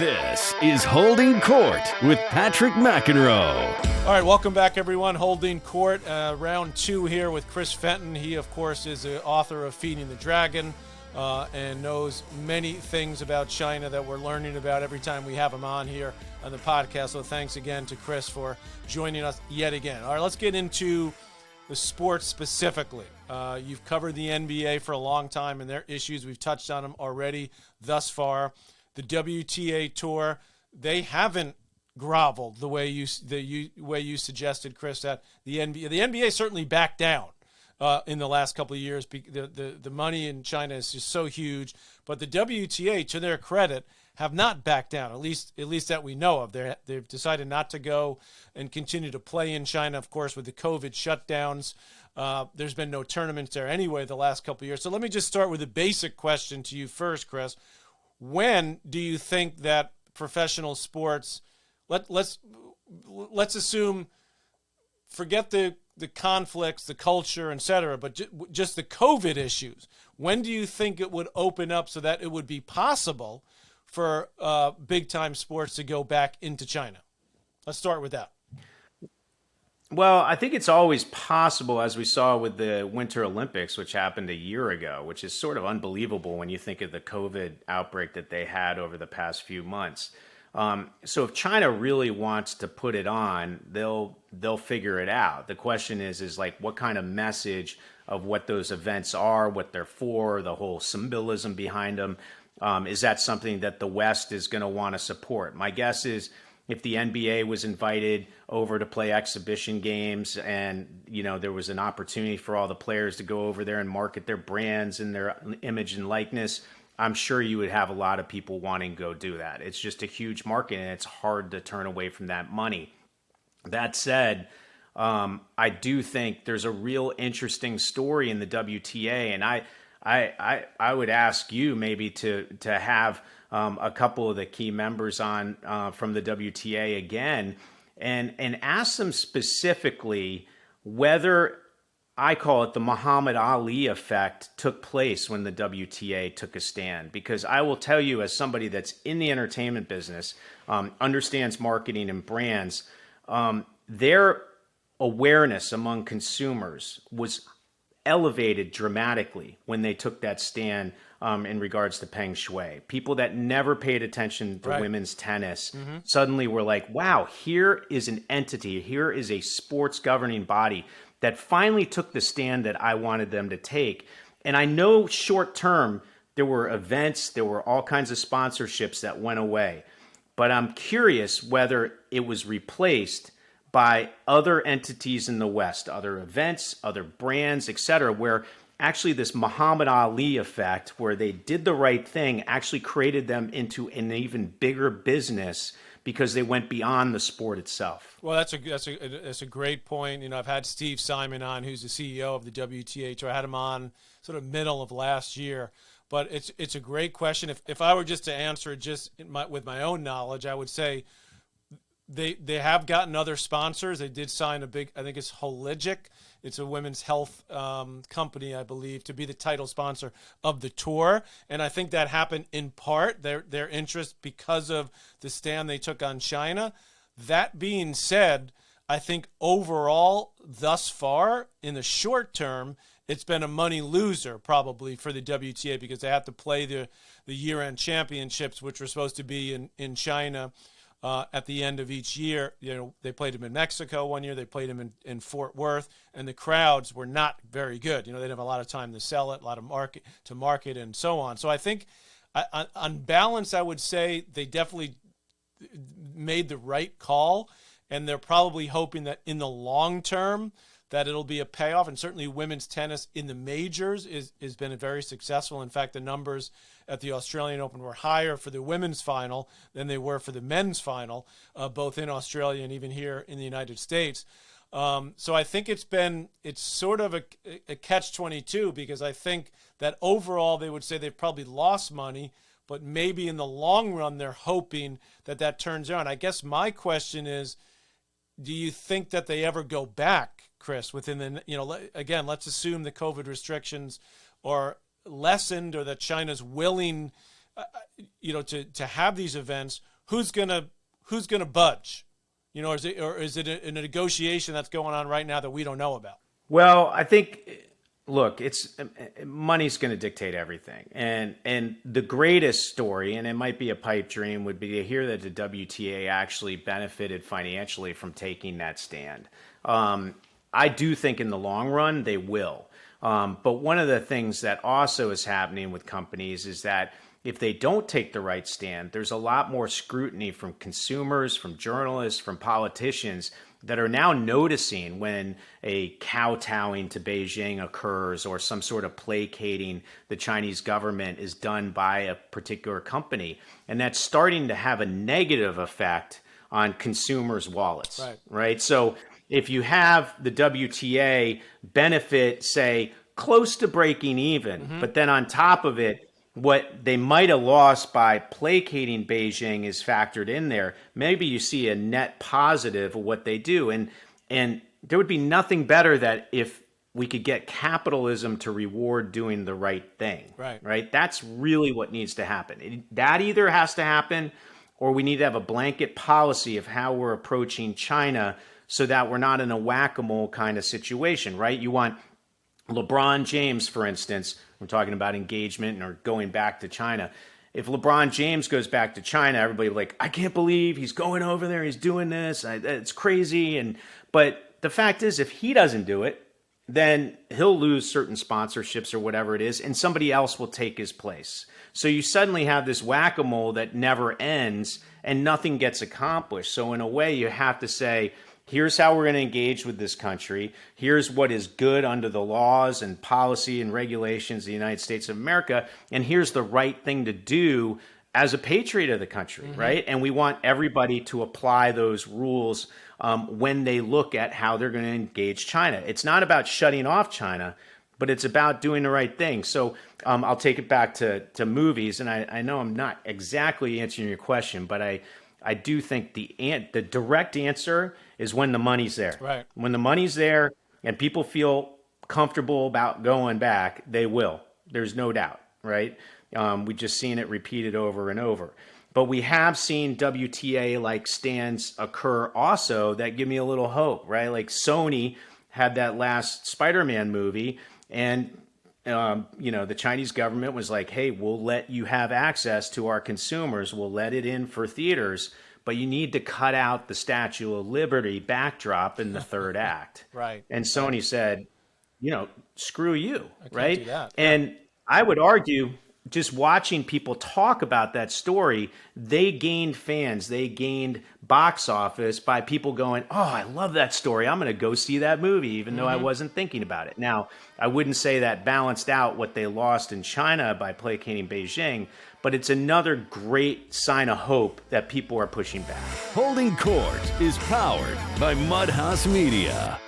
This is Holding Court with Patrick McEnroe. All right, welcome back, everyone. Holding Court, round two here with Chris Fenton. He, of course, is the author of Feeding the Dragon and knows many things about China that we're learning about every time we have him on here on the podcast. So thanks again to Chris for joining us yet again. All right, let's get into the sport specifically. You've covered the NBA for a long time and their issues. We've touched on them already thus far. The WTA Tour, they haven't groveled the way you suggested, Chris. That the NBA certainly backed down in the last couple of years. The money in China is just so huge, but the WTA, to their credit, have not backed down. At least that we know of. They've decided not to go and continue to play in China. Of course, with the COVID shutdowns, there's been no tournaments there anyway the last couple of years. So let me just start with a basic question to you first, Chris. When do you think that professional sports, let's assume, forget the conflicts, the culture, etc., but just the COVID issues, when do you think it would open up so that it would be possible for big-time sports to go back into China? Let's start with that. Well, I think it's always possible, as we saw with the Winter Olympics, which happened a year ago, which is sort of unbelievable when you think of the COVID outbreak that they had over the past few months. So if China really wants to put it on, they'll figure it out. The question is like what kind of message of what those events are, what they're for, the whole symbolism behind them. Is that something that the West is going to want to support? My guess is if the NBA was invited over to play exhibition games and, there was an opportunity for all the players to go over there and market their brands and their image and likeness, I'm sure you would have a lot of people wanting to go do that. It's just a huge market and it's hard to turn away from that money. That said, I do think there's a real interesting story in the WTA, and I would ask you maybe to have a couple of the key members on from the WTA again, and ask them specifically whether, I call it the Muhammad Ali effect, took place when the WTA took a stand. Because I will tell you, as somebody that's in the entertainment business, understands marketing and brands, their awareness among consumers was elevated dramatically when they took that stand in regards to Peng Shuai. People that never paid attention to women's tennis suddenly were like, wow, here is an entity, here is a sports governing body that finally took the stand that I wanted them to take. And I know short term, there were events, there were all kinds of sponsorships that went away. But I'm curious whether it was replaced by other entities in the West, other events, other brands, etc., where actually this Muhammad Ali effect, where they did the right thing, actually created them into an even bigger business because they went beyond the sport itself. Well, that's a great point. I've had Steve Simon on, who's the CEO of the WTA Tour. I had him on sort of middle of last year. But it's a great question. If I were just to answer it with my own knowledge, I would say they have gotten other sponsors. They did sign a big, I think it's Holigic. It's a women's health company, I believe, to be the title sponsor of the tour. And I think that happened in part, their interest, because of the stand they took on China. That being said, I think overall, thus far, in the short term, it's been a money loser probably for the WTA because they have to play the year-end championships, which were supposed to be in China at the end of each year. They played them in Mexico one year. They played them in Fort Worth, and the crowds were not very good. They didn't have a lot of time to sell it, a lot of market, and so on. So I think, on balance, I would say they definitely made the right call, and they're probably hoping that in the long term that it'll be a payoff. And certainly women's tennis in the majors has been very successful. In fact, the numbers at the Australian Open were higher for the women's final than they were for the men's final, both in Australia and even here in the United States. So I think it's sort of a catch-22, because I think that overall they would say they've probably lost money, but maybe in the long run they're hoping that turns around. I guess my question is, do you think that they ever go back, Chris, within the, again, let's assume the COVID restrictions are lessened, or that China's willing to have these events, who's gonna budge? Or is it a negotiation that's going on right now that we don't know about? Well, I think, look, it's money's going to dictate everything, and the greatest story, and it might be a pipe dream, would be to hear that the WTA actually benefited financially from taking that stand. I do think in the long run they will, but one of the things that also is happening with companies is that if they don't take the right stand, there's a lot more scrutiny from consumers, from journalists, from politicians that are now noticing when a kowtowing to Beijing occurs or some sort of placating the Chinese government is done by a particular company. And that's starting to have a negative effect on consumers' wallets, right? So if you have the WTA benefit, say, close to breaking even, but then on top of it, what they might have lost by placating Beijing is factored in there. Maybe you see a net positive of what they do. And there would be nothing better that if we could get capitalism to reward doing the right thing, right? That's really what needs to happen. That either has to happen or we need to have a blanket policy of how we're approaching China so that we're not in a whack-a-mole kind of situation, right? You want LeBron James, for instance, we're talking about engagement or going back to China. If LeBron James goes back to China, everybody will be like, I can't believe he's going over there. He's doing this. It's crazy. But the fact is, if he doesn't do it, then he'll lose certain sponsorships or whatever it is, and somebody else will take his place. So you suddenly have this whack-a-mole that never ends and nothing gets accomplished. So in a way, you have to say, here's how we're going to engage with this country. Here's what is good under the laws and policy and regulations of the United States of America. And here's the right thing to do as a patriot of the country, right? And we want everybody to apply those rules when they look at how they're going to engage China. It's not about shutting off China, but it's about doing the right thing. So I'll take it back to movies. And I know I'm not exactly answering your question, but I do think the direct answer is when the money's there. Right. When the money's there and people feel comfortable about going back, they will. There's no doubt, right? We've just seen it repeated over and over. But we have seen WTA-like stands occur also that give me a little hope, right? Like Sony had that last Spider-Man movie, and the Chinese government was like, hey, we'll let you have access to our consumers. We'll let it in for theaters, but you need to cut out the Statue of Liberty backdrop in the third act. Right. And Sony said, screw you, I right? can't do that. And I would argue, just watching people talk about that story, they gained fans. They gained box office by people going, oh, I love that story. I'm going to go see that movie, even though I wasn't thinking about it. Now, I wouldn't say that balanced out what they lost in China by placating Beijing, but it's another great sign of hope that people are pushing back. Holding Court is powered by Mudhouse Media.